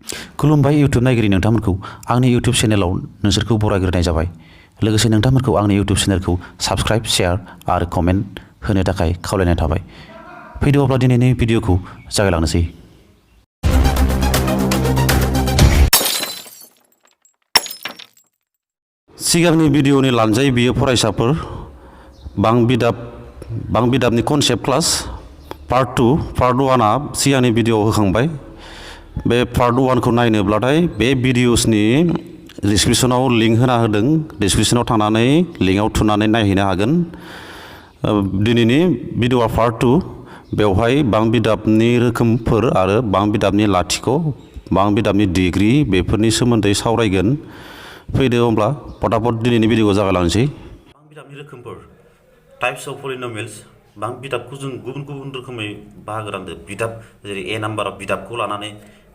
खुलुमबाय इउटुब नायगिरि नोंथांमोनखौ आंनि इउटुब चेनेलाव नोंसोरखौ बरायग्रोनाय जाबाय। लोगोसे नोंथांमोनखौ आंनि इउटुब चेनेलखौ साबस्क्राइब, शेयार आरो कमेन्ट होनो थाखाय खावलायनाय थाबाय। फैदो अब्ला दिनैनि भिडिअखौ जागायलांनोसै। सिगांनि भिडिअनि लानजाय बियो फरायसाफोर बां बिदाबनि कनसेप्ट क्लास पार्ट 2 पार्ट 1आ सिगांनि भिडिअआव होखांबाय। बे पार्ट 1खौ नायनोब्लाथाय बे भिडिअसनि डिसक्रिपसनाव लिंक होना होदों। डिसक्रिपसनाव थांनानै लिंकआव थुनानै नायहैनो हागोन। दिनैनि भिडिअआ पार्ट 2 बेवहाय बां बिदाबनि रोखोमफोर आरो बां बिदाबनि लाथिख' बां बिदाबनि डिग्री बेफोरनि सोमोन्दै सावरायगोन। फैदो होमब्ला फटाफट दिनैनि भिडिअखौ जागायलांनोसै। बां बिदाबनि रोखोमफोर टाइप्स अफ पलिनमियल्स बां बिदाबखौ जों गुबुन गुबुन रोखोमै बाहागो रानदों। बिदाब जेरै ए नाम्बार बिदाबखौ लानानै,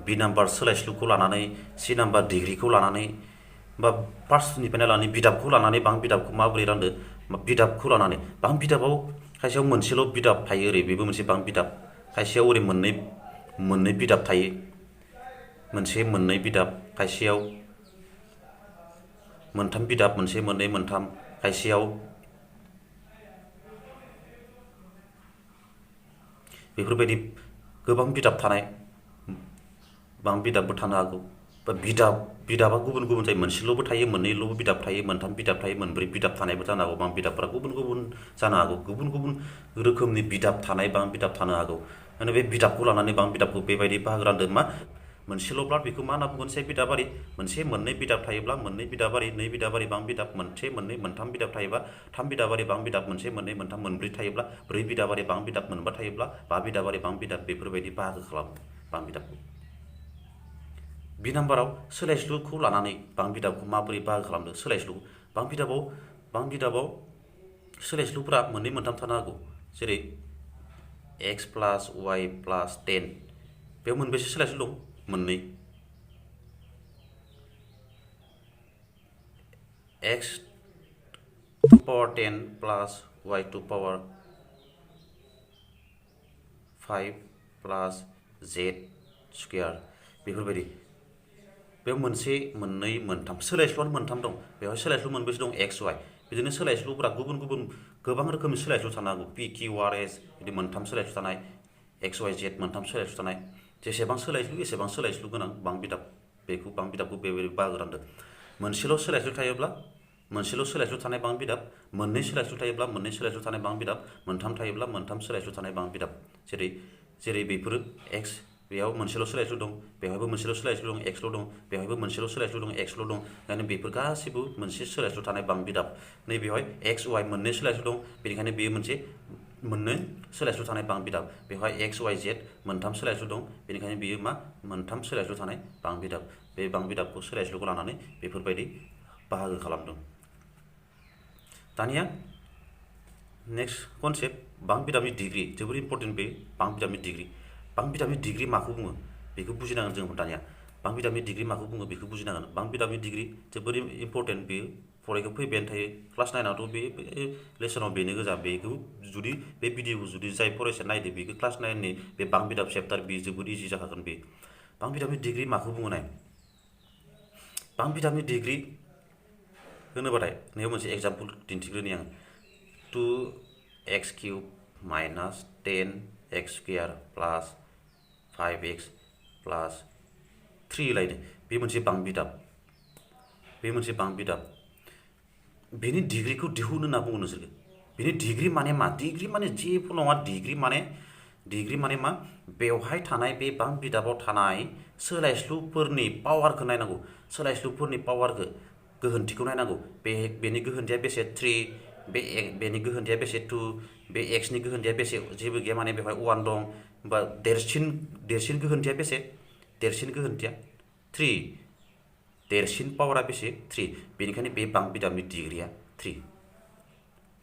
बि नाम्बार सोलायस्लुखौ लानानै, सि नाम्बार डिग्रीखौ लानानै, बा फार्स्टनिफ्राय लानानै बिदाबखौ लानानै बां बिदाबखौ माबोरै रानदो बिदाबखौ लानानै। बां बिदाबाव खायसेयाव मोनसेल' बिदाब थायो, ओरै बेबो मोनसे बां बिदाब। खायसेयाव ओरै मोननै बिदाब थायो, मोननै बिदाब। खायसेयाव मोनथाम बिदाब, मोननै मोनथाम। खायसेयाव बेफोरबायदि गोबां बिदाब थानाय बां बिदाबबो थानो हागौ। बा बिदाबा गुबुन गुबुन जायो, मोनसेल'बो थायो, मोननैल'बो बिदाब थायो, मोनथाम बिदाब थायो, मोनब्रै बिदाब थानायबो जानो हागौ। बां बिदाबफोरा गुबुन गुबुन जानो हागौ। गुबुन गुबुन रोखोमनि बिदाब थानाय बां बिदाब थानो हागौ। माने बे बिदाबखौ लानानै बां बिदाबखौ बेबायदि बाहागो रानदों। मोनसेल'ब्ला बेखौ मा होनना बुंगोन? से बिदाबारि। मोननै बिदाब थायोब्ला मोननै बिदाबारि, नै बिदाबारि बां बिदाब, मोननै मोनथाम बिदाब थायोबा थाम बिदाबारि बां बिदाब, मोननै मोनथाम, मोनब्रै थायोब्ला ब्रै बिदाबारि बां बिदाब, मोनबा थायोब्ला बा बिदाबारि बां बिदाब, बेफोरबायदि बाहागो खालामो बां बिदाबखौ। बि नाम्बाराव सोलायस्लुखौ लानानै बां बिदाबखौ माबोरै बाहागो खालामदों? सोलायस्लु बां बिदाबाव सोलायस्लुफोरा मोननै मोनथाम थानो हागौ। जेरै x प्लास y प्लास 10, बेयाव मोनबेसे सोलायस्लु दं? मोननै। x to power 10 plus y to power 5 plus z square, बेफोरबायदि। बेयाव मोननै मोनथाम सोलायस्लुआनो मोनथाम दं। बेवहाय सोलायस्लु मोनबेसे दं? x y। बिदिनो सोलायस्लुफोरा गुबुन गुबुन गोबां रोखोमनि सोलायस्लु थानो हागौ। p q r s बिदि मोनथाम सोलायस्लु थानाय, x y z मोनथाम सोलायस्लु थानाय। जेसेबां सोलायस्लु एसेबां सोलायस्लु गोनां बां बिदाब। बेखौ बां बिदाबखौ बेबायदि बाहागो रानदों। मोनसेल' सोलायस्लु थानाय बां बिदाब, मोननै सोलायस्लु थायोब्ला मोननै सोलायस्लु थानाय बां बिदाब, मोनथाम थायोब्ला मोनथाम सोलायस्लु थानाय बां बिदाब। जेरै बेफोरो x, बेयाव मोनसेल' सोलायस्लु दं, बेवहायबो मोनसेल' सोलायस्लु दं, xल' दं, बेवहायबो मोनसेल' सोलायस्लु दं, xल' दं। माने बेफोर गासैबो मोनसे सोलायस्लु थानाय बां बिदाब। नैबेवहाय x y मोननै सोलायस्लु दं, बेनिखायनो बेयो मोनसे मोननै सोलायस्लु थानाय बां बिदाब। बेवहाय x y z मोनथाम सोलायस्लु दं, बेनिखायनो बेयो मोनथाम सोलायस्लु थानाय बां बिदाब। बे बां बिदाबखौ सोलायस्लुखौ लानानै बेफोरबायदि बाहागो खालामदों। दानिया नेक्स्ट कनसेप्ट, बां बिदाबनि डिग्री। जोबोर इम्पर्टेन्ट बे बां बिदाबनि डिग्री। बां बिदाबनि डिग्री माखौ बुङो बेखौ बुजिनांगोन जों। दानिया बां बिदाबनि डिग्री माखौ बुङो बेखौ बुजिनांगोन। बां बिदाबनि डिग्री जोबोर इम्पर्टेन्ट, बेयो फरायखौ फैबायानो थायो। क्लास 9आवथ' बे लेसनाव बेनो गोजा। बेखौ जुदि बे भिडिअखौ जुदि जाय फरायसाया नायदो, बेखौ क्लास 9नि बे बां बिदाब चेप्टार, बेयो जोबोर इजि जाखागोन। बे बां बिदाबनि डिग्री माखौ बुङो नाय। बां बिदाबनि डिग्री होनोबाथाय नैयाव मोनसे एग्जाम्पल दिन्थिग्रोनि आं। 2x cube minus 10x square plus 5x plus 3 लायदो। बे मोनसे बां बिदाब। बेनि डिग्रीखौ दिहुन होनना बुङो नोंसोरखौ। बेनि डिग्री माने मा? डिग्री माने जेबो नङा। डिग्री माने मा? बेवहाय थानाय बे बां बिदाबाव थानाय सोलायस्लुफोरनि पावारखौ नायनांगौ। सोलायस्लुफोरनि पावारखौ, गोहोन्थिखौ नायनांगौ। बेनि गोहोन्थिया बेसे? 3। बेनि गोहोन्थिया बेसे? 2। बे एक्सनि गोहोन्थिया बेसे? जेबो गैया, माने बेवहाय 1 दं। बा देरसिन गोहोन्थिया बेसे? देरसिन गोहोन्थिया 3। देरसिन पावारा बेसे? 3। बेनिखायनो बे बां बिदाबनि डिग्रीया 3।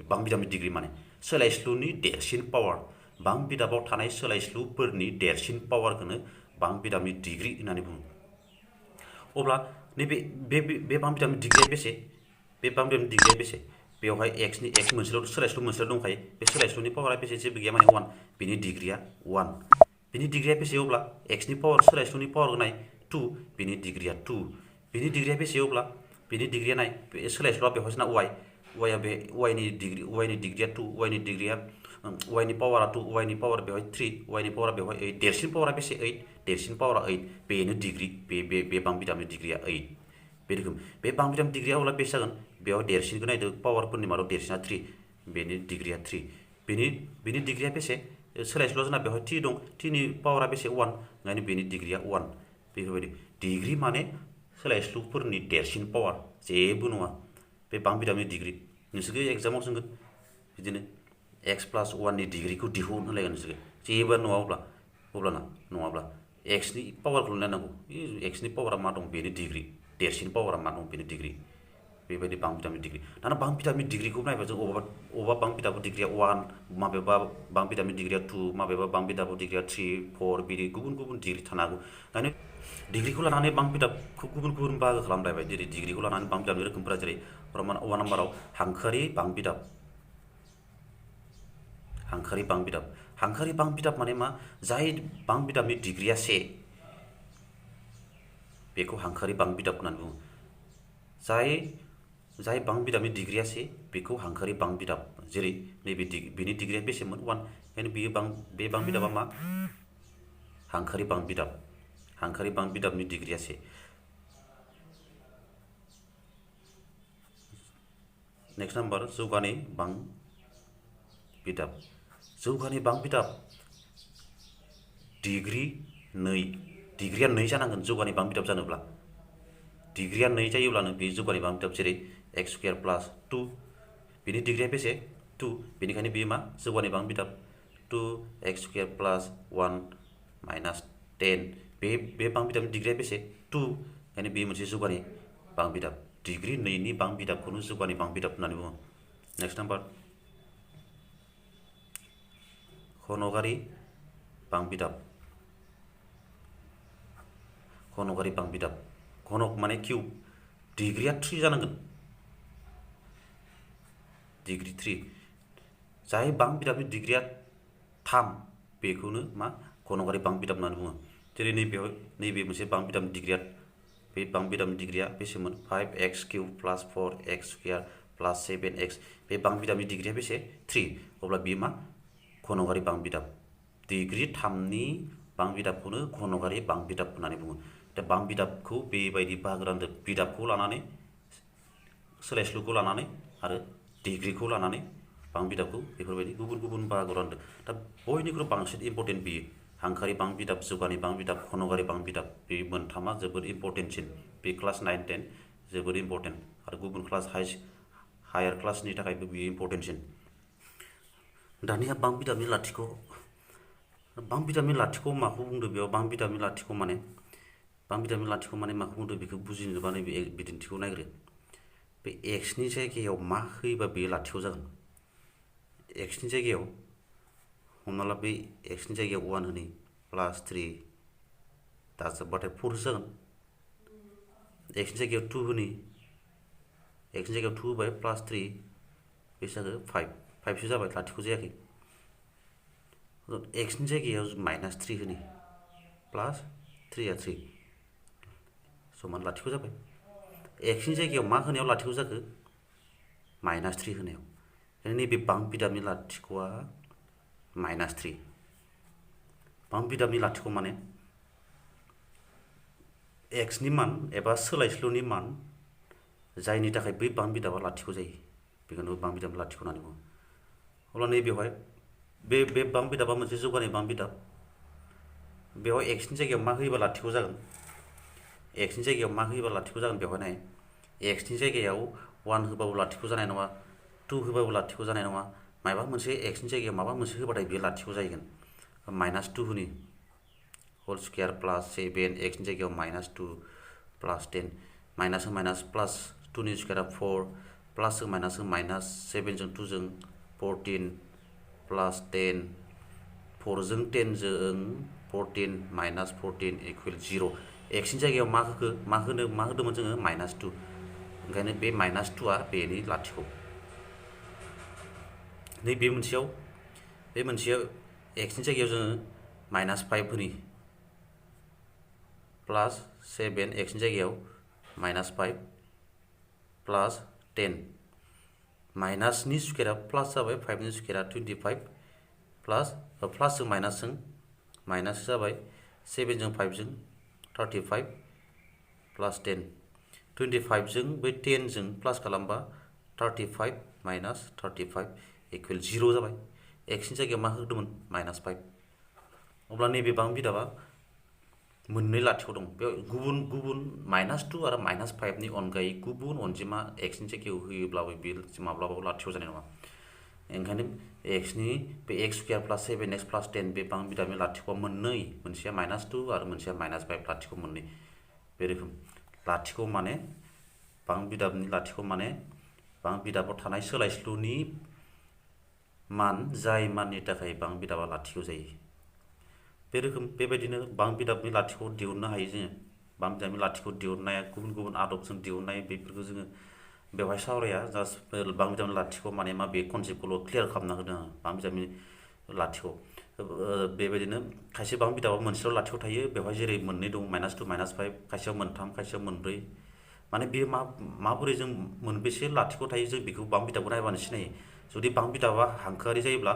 बां बिदाबनि डिग्री माने सोलायस्लुनि देरसिन पावार। बां बिदाबाव थानाय सोलायस्लुफोरनि देरसिन पावारखौनो बां बिदाबनि डिग्री होननानै बुङो। अब्ला नैबे बां बिदाबनि डिग्रीया बेसे? बे बां बिदाबनि डिग्रीया बेसे? बेवहाय एक्स मोनसेल' सोलायस्लु मोनसेल' दंखायो। बे सोलायस्लुनि पावारा बेसे? जेबो गैया, माने 1। बिनि डिग्रीया 1। बिनि डिग्रीया बेसे? अब्ला एक्सनि पावार, सोलायस्लुनि पावारखौ नाय। 2 बेनि डिग्रिया 2 बेनि डिग्रिया बेसे अब्ला बेनि डिग्रिया नाय सोलायस्ल'आ बेवहाय जोंना y आ बे y नि डिग्रिया 2 y नि डिग्रिया y नि पावारा 2 y नि पावार बेवहाय 3 y नि पावारा बेवहाय 8 देरसिन पावारा बेसे 8 देरसिन पावारा 8 बेनो डिग्रि बे बांबिदामनि डिग्रिया 8 बे रोखोम बे बांबिदामनि डिग्रिया अब्ला बेसे जागोन बेयाव देरसिनखौ नायदो पावारफोरनि मादाव देरसिना 3 बेनि डिग्रिया 3 बेनि डिग्रिया बेसे सोलायस्ल'आ जोंना बेवहाय t दं t नि पावारा बेसे 1 ओंखायनो बेनि डिग्रिया 1 बेफोरबायदि डिग्रि माने सोलायस्लुफोरनि देरसिन पावार जेबो नङा बे बांबिदामनि डिग्रि नोंसोरखौ एग्जामाव सोंगोन बिदिनो x + 1 नि डिग्रिखौ दिहुन होनलायगोन नोंसोरखौ जेबो नङा अब्लाना नङाब्ला x नि पावारखौ नायनांगौ x नि पावारा मा दं बेनि डिग्रि देरसिन पावारा मा दं बेनि डिग्रि बेबायदि बांबिदामनि डिग्रि दाना बांबिदामनि डिग्रिखौ नायबा जों अबेबा बांबिदामनि डिग्रिया 1 माबेबा बांबिदामनि डिग्रिया 2 माबेबा बांबिदामनि डिग्रिया 3 4 बिदि गुबुन गुबुन डिग्रि थानो हागौ ओंखायनो डिग्रिखौ लानानै बांबिदामखौ गुबुन गुबुन बाहागो खालामलायबाय जेरै डिग्रिखौ लानानै बांबिदामनि रोखोमफोरा जेरै 1 नाम्बाराव हांखोआरि बांबिदाम माने मा जाय बांबिदामनि डिग्रिया 1 बेखौ हांखोआरि बांबिदाम होननानै बुङो जाय बांबिदामनि डिग्रिया 1 बेखौ हांखोआरि बांबिदाम जेरै नैबे बेनि डिग्रिया बेसेमोन 1 ओंखायनो बे बांबिदामा मा हांखोआरि बांबिदामनि डिग्रिया 1 नेक्स्ट नाम्बार जौगानाय बांबिदाम डिग्रिया 2 जानांगोन जौगानाय बांबिदाम जानोब्ला डिग्रिया 2 जायोब्लानो बे जौगानाय बांबिदाम जेरै x² + 2 बेनि डिग्रिया बेसे 2 बेनिखायनो बेयो मा जौगानाय बांबिदाम 2x² + 1 - 10 बे बांबिदामनि डिग्रिया बेसे 2 ओंखायनो बेयो मोनसे जौगानाय बांबिदाम डिग्रि 2 नि बांबिदामखौनो जौगानाय बांबिदाम होननानै बुङो नेक्स्ट नाम्बार घनकारि बांबिदाम घनक माने किउब डिग्रिया 3 जानांगोन डिग्रि 3 जाय बांबिदामनि डिग्रिया 3 बेखौनो मा घनकारि बांबिदाम होननानै बुङो जेरै नैबे मोनसे बांबिदामनि डिग्रिया बे बांबिदामनि डिग्रिया बेसेमोन 5x³ + 4x² + 7x बे बांबिदामनि डिग्रिया बेसे 3 अब्ला बेयो मा घनकारि बांबिदाम डिग्रि 3 नि बांबिदामखौनो घनकारि बांबिदाम होननानै बुङो दा बांबिदामखौ बेबायदि बाहागो रानदों बिदामखौ लानानै सोलायस्लुखौ लानानै आरो डिग्रिखौ लानानै बांबिदामखौ बेफोरबायदि गुबुन गुबुन बाहागो रानदों दा बयनिख्रुइ बांसिन इम्पर्टेन्ट बेयो हांखोआरि बांबिदाम जौगानाय बांबिदाम घनकारि बांबिदाम बे मोनथामा जोबोद इम्पर्टेन्टसिन बे क्लास 9 10 जोबोद इम्पर्टेन्ट आरो गुबुन क्लास हायार क्लासनि थाखायबो बेयो इम्पर्टेन्टसिन दानिया बांबिदामनि लाथिख' माखौ बुंदों बेयाव बांबिदामनि लाथिख' माने माखौ बुंदों बेखौ बुजिनोबा नैबे बिदिन्थिखौ नायग्रो बे x नि जायगायाव मा होयोबा बेयो लाथिख' जागोन x नि जायगायाव हमना ला बे x नि जायगायाव 1 होनि +3 दाजाबबाथाय 4 जागोन x नि जायगायाव 2 होनि x नि जायगायाव 2 होबाय +3 बेसे जागोन 5सो जाबाय लाथिख' जायाखै x नि जायगायाव -3 होनि +3 3 समान लाथिख' जाबाय x नि जायगायाव मा होनायाव लाथिख' जाखो -3 होनायाव नैबे बांबिदामनि लाथिख'आ -3 बांबिदामनि लाथिख' माने x नि मान एबा सोलायस्लुनि मान जायनि थाखाय बै बांबिदामा लाथिख' जायो बेखौनो बांबिदामनि लाथिख' होननानै बुङो अब्ला नैबेवहाय बे बांबिदामा मोनसे जौगानाय बांबिदाम बेवहाय x नि जायगायाव मा होयोबा लाथिख' जागोन x नि जायगायाव मा होयोबा लाथिख' जागोन बेवहाय नाय x नि जायगायाव 1 होबाबो लाथिख' जानाय नङा 2 होबाबो लाथिख' जानाय नङा माबा मोनसे x नि जायगायाव माबा मोनसे होबाथाय बेयो लाथिख' जाहैगोन -2 होनि होल स्क्वायर +7 x नि जायगायाव -2 +10 माइनास प्लास 2 नि स्क्वायरा 4 प्लास माइनास 7 जों 2 जों 14 +10 4 जों 10 जों 14 -14 = 0 x नि जायगायाव मा होदोंमोन जोङो -2 ओंखायनो बे -2आ बेनि लाथिख' बे मोनसेयाव x नि जायगायाव जोङो -5 होनि 7 एक्सनि जायगायाव -5 प्लास 10 माइनासनि स्कुवेरा प्लास जाबाय 5नि स्कुवेरा 25 प्लास प्लासजों माइनास जाबाय 7जों 5जों 35 प्लास 10 25जों बै 10जों प्लास खालामबा 35 माइनास 35 इकुवेल 0 जाबाय एक्सनि जायगायाव मा होदोंमोन -5 अब्ला नैबे बां बिदाबा मोननै लाथिख' दं बेयाव गुबुन -2 आरो -5नि अनगायै गुबुन अनजिमा एक्सनि जायगायाव होयोब्लाबो बे माब्लाबाबो लाथिख' जानाय नङा ओंखायनो एक्सनि बे एक्स स्कुवेर प्लास 7x प्लास 10 बे बां बिदाबनि लाथिख'आ मोननै मोनसेया -2 आरो मोनसेया -5 लाथिख' मोननै बे रोखोम लाथिख' माने बां बिदाबनि लाथिख' माने बां बिदाबाव थानाय सोलायस्लुनि मान जाय माननि थाखाय बां बिदाबा लाथिख' जायो बे रोखोम बेबायदिनो बां बिदाबनि लाथिख' दिहुननो हायो जोङो बां बिदाबनि लाथिख' दिहुननाया गुबुन आदबजों दिहुननाय बेफोरखौ जोङो बेवहाय सावराया जास्ट बां बिदाबनि लाथिख' माने मा बे कनसेप्टखौल' क्लियार खालामना होदों आं बां बिदाबनि लाथिख' बेबायदिनो खायसे बां बिदाबाव मोनसेल' लाथिख' थायो बेवहाय जेरै मोननै दं -2 -5 खायसेयाव मोनथाम खायसेयाव मोनब्रै माने बेयो माबोरै जों मोनबेसे लाथिख' थायो जों बेखौ बां बिदाबखौ नायबानो सिनायो जुदि बां बिदाबा हांखोआरि जायोब्ला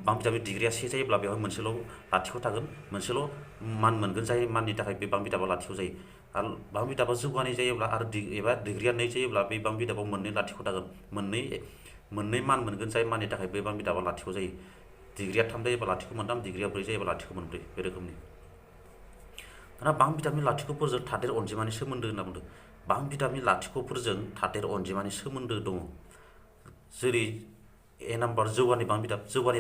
बां बिदाबनि डिग्रिया 1 जायोब्ला बेवहाय मोनसेल' लाथिख' थागोन मोनसेल' मान मोनगोन जाय माननि थाखाय बे बां बिदाबा लाथिख' जायो आरो बां बिदाबा जौगानाय जायोब्ला आरो एबा डिग्रिया 2 जायोब्ला बे बां बिदाबाव मोननै लाथिख' थागोन मोननै मान मोनगोन जाय माननि थाखाय बे बां बिदाबा लाथिख' जायो डिग्रिया 3 जायोब्ला लाथिख' मोनथाम डिग्रिया 4 जायोब्ला लाथिख' मोनब्रै बे रोखोमनि दाना बां बिदाबनि लाथिख'फोरजों थादेर अनजिमानि सोमोन्दो होनना बुंदों बां बिदाबनि लाथिख'फोरजों थादेर अनजिमानि सोमोन्दो दङ जेरै ए नाम्बार जौगानाय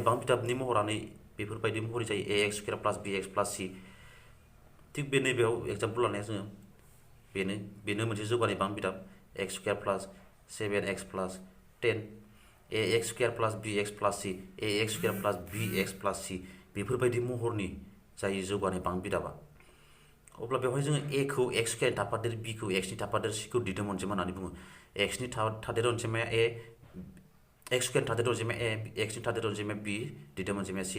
बां बिदाबनि महरा नै बेफोरबायदि महरै जायो ax स्कुवेर प्लास bx प्लास c थिग बे नैबेयाव एग्जाम्पल लानाया जोङो बेनो मोनसे जौगानाय बां बिदाब x स्कुवेर प्लास 7x प्लास 10 ax स्कुवेर प्लास bx प्लास c ax स्कुवेर प्लास bx प्लास c बेफोरबायदि महरनि जायो जौगानाय बां बिदाबा अब्ला बेवहाय जोङो a खौ x स्कुवेर थाफादेर b खौ x नि थाफादेर c खौ दिदोम अनजिमा होननानै बुङो x नि थादेर अनजिमाया a x स्कुवेर थादेर अनजिमाया a x नि थादेर अनजिमाया b दिदोम अनजिमाया c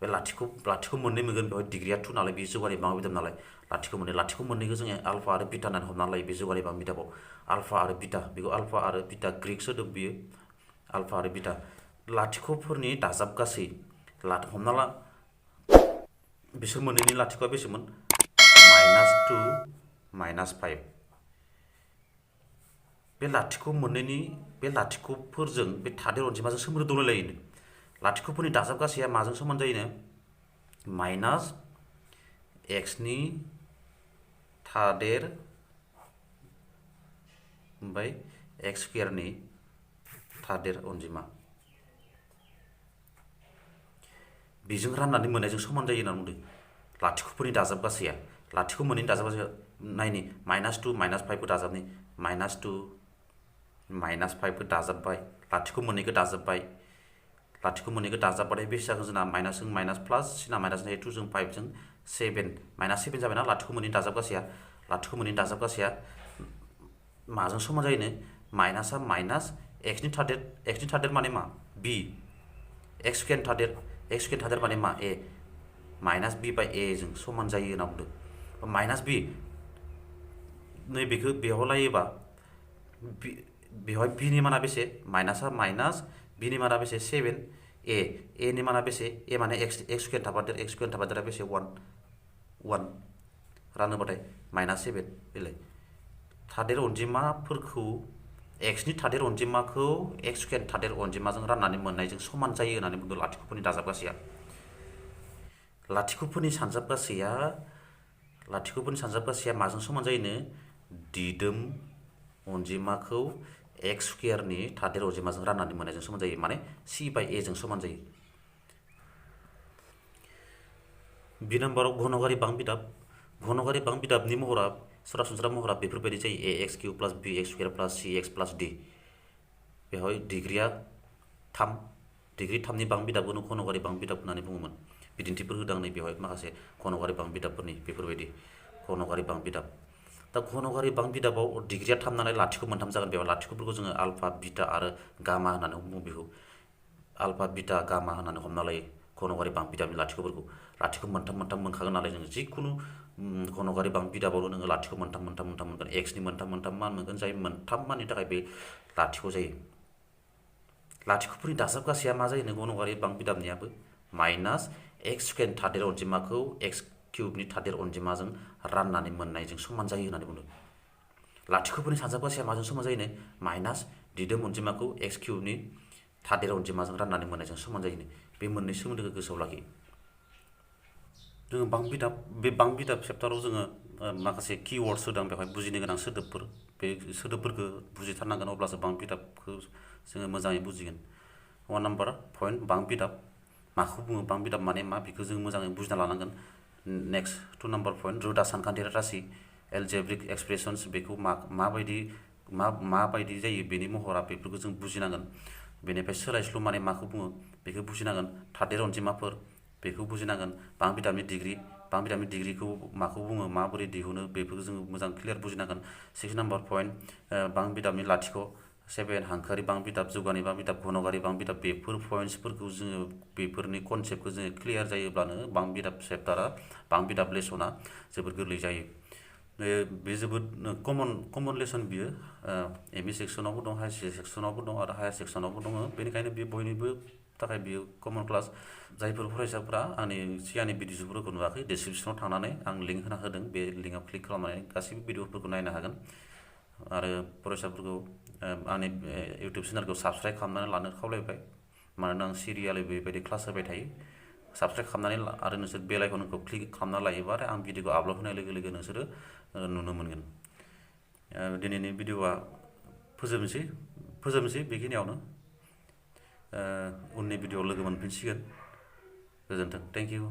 बे लाथिख' मोननै मोनगोन बेवहाय डिग्रिया 2 नालाय बे जौगानाय बां बिदाब नालाय लाथिख' मोननैखौ जोङो आलफा आरो बिटा होननानै हमना लायो बे जौगानाय बां बिदाबाव आलफा आरो बिटा बेखौ आलफा आरो बिटा ग्रीक सोदोब बियो आलफा आरो बिटा लाथिख'फोरनि दाजाब गासै हमना ला बिसोर मोननैनि लाथिख'आ बेसेमोन -2 -5 बे लाथिख' मोननैनि बे लाथिख'फोरजों बे थादेर अनजिमाजों सोमोन्दो दंलायलायोनो लाथिख'फोरनि दाजाब गासैया माजों समान जायोनो -एक्सनि थादेर ओमफ्राय एक्स स्कुवेरनि थादेर अनजिमा बेजों राननानै मोननायजों समान जायो होनना बुंदों लाथिख'फोरनि दाजाब गासैया लाथिख' मोननैनि दाजाब गासैया नायनि -2 -5 दाजाबनि -2 -5 दाजाबबाय लाथिख' मोननैखौ दाजाबबाय लाथिख' मोननैखौ दाजाबबाथाय बेसे जागोन जोंना माइनासजों माइनास प्लास सिना माइनास 2 जों 5 जों 7 -7 जाबायना लाथिख' मोननैनि दाजाब गासैया लाथिख' मोननैनि दाजाब गासैया माजों समान जायोनो माइनासआ माइनास एक्सनि थादेर माने मा b एक्स स्कुवेर थादेर माने मा a minus b by a जों समान जायो होनना बुंदों माइनास b नैबेखौ बेयाव लायोबा बेवहाय b नि माना बेसे माइनासआ माइनास b नि माना बेसे 7 a नि माना बेसे a माने x स्कुवेर थाफादेरा बेसे 1 रानोबाथाय -7 बेलाय थादेर अनजिमाफोरखौ एक्सनि थादेर अनजिमाखौ एक्स स्कुवेर थादेर अनजिमाजों राननानै मोननायजों समान जायो होननानै बुंदों लाथिख'फोरनि दाजाब गासैया लाथिख'फोरनि सानजाब गासैया माजों समान जायोनो दिदोम अनजिमाखौ एक्स स्कुवेरनि थादेर अनजिमाजों राननानै मोननायजों समान जायो माने c बाय a जों समान जायो बि नाम्बाराव घन'गारि बां बिदाबनि महरा सरासनस्रा महरा बेफोरबायदि जायो ax किउब प्लास bx स्कुवेर प्लास cx प्लास d बेवहाय डिग्रिया 3 डिग्रि 3नि बां बिदाबखौनो घन'गारि बां बिदाब होननानै बुङोमोन बिदिन्थिफोर होदों नै बेवहाय माखासे घन'गारि बां बिदाबफोरनि बेफोरबायदि घन'गारि बां बिदाब दा घन'गारि बां बिदाबाव डिग्रिया 3 नालाय लाथिख' मोनथाम जागोन बेयाव लाथिख'फोरखौ जोङो आलफा बिटा आरो गामा होननानै बुङो बेखौ आलफा बिटा गामा होननानै हमना लायो घन'गारि बां बिदाबनि लाथिख'फोरखौ लाथिख' मोनथाम मोनखागोन नालाय जोङो जिखुनु घनकारि बां बिदाबावल' नोङो लाथिख' मोनथाम मोनगोन एक्सनि मोनथाम मान मोनगोन जाय मोनथाम माननि थाखाय बे लाथिख' जायो। लाथिख'फोरनि दाजाब गासैया मा जायो घनकारि बां बिदाबनियाबो माइनास एक्स स्कुवेरनि थादेर अनजिमाखौ एक्स किउबनि थादेर अनजिमाजों राननानै मोननायजों समान जायो होननानै बुंदों। लाथिख'फोरनि दाजाब गासैया माजों समान जायोनो माइनास दिदोम अनजिमाखौ एक्स किउबनि थादेर अनजिमाजों राननानै मोननायजों समान जायोनो। बे मोननै सोमोन्दोखौ गोसोआव लाखि। जोङो बे बां बिदाब चेप्टाराव जोङो माखासे किवर्ड्स होदों बेवहाय बुजिनो गोनां सोदोबफोर बे सोदोबफोरखौ बुजिथारनांगोन अब्लासो बां बिदाबखौ जोङो मोजाङै बुजिगोन। 1 नाम्बार पइन्ट बां बिदाब माखौ बुङो बां बिदाब माने मा बेखौ जों मोजाङै बुजिना लानांगोन। नेक्स्ट 2 नाम्बार पइन्ट रोदा सानखान्थियारि राशि एलजेब्रिक एक्सप्रेसन्स बेखौ माबायदि जायो बेनि महरा बेफोरखौ जों बुजिनांगोन। बेनिफ्राय सोलायस्लु माने माखौ बुङो बेखौ बुजिनांगोन। थादेर अनजिमाफोर बेखौ बुजिनांगोन। बां बिदाबनि डिग्रिखौ माखौ बुङो माबोरै दिहुनो बेफोरखौ जोङो मोजां क्लियार बुजिनांगोन। 6 नाम्बार पइन्ट बां बिदाबनि लाथिख'। 7 हांखोआरि बां बिदाब जौगानाय बां बिदाब घनकारि बां बिदाब बेफोर पइन्ट्सफोरखौ जोङो बेफोरनि कनसेप्टखौ जोङो क्लियार जायोब्लानो बां बिदाब चेप्टारा बां बिदाब लेसना जोबोद गोरलै जायो। बे जोबोद कमन लेसन बियो एम इ सेक्सनावबो दं हायार सेक्सनावबो दं आरो हायार सेक्सनावबो दङ। बेनिखायनो बे बयनिबो थाखाय बियो कमन क्लास। जायफोर फरायसाफोरा आंनि सिगांनि भिडिअफोरखौ नुवाखै डिसक्रिपसनाव थांनानै आं लिंक होना होदों बे लिंकआव क्लिक खालामनानै गासैबो भिडिअफोरखौ नायनो हागोन। आरो फरायसाफोरखौ आंनि इउटुब चेनेलखौ साबस्क्राइब खालामनानै लानो खावलायबाय मानोना आं सिरियालै बेबायदि क्लास होबाय थायो। साबस्क्राइब खालामनानै आरो नोंसोर बेल आइकनखौ क्लिक खालामना लायोबा आरो आं भिडिअखौ आपल'ड होनाय लोगो लोगो नोंसोरो नुनो मोनगोन। दिनैनि भिडिअआ फोजोबनोसै बेखिनियावनो। उननि भिडिअआव लोगो मोनफिनसिगोन। गोजोन्थों। Thank you.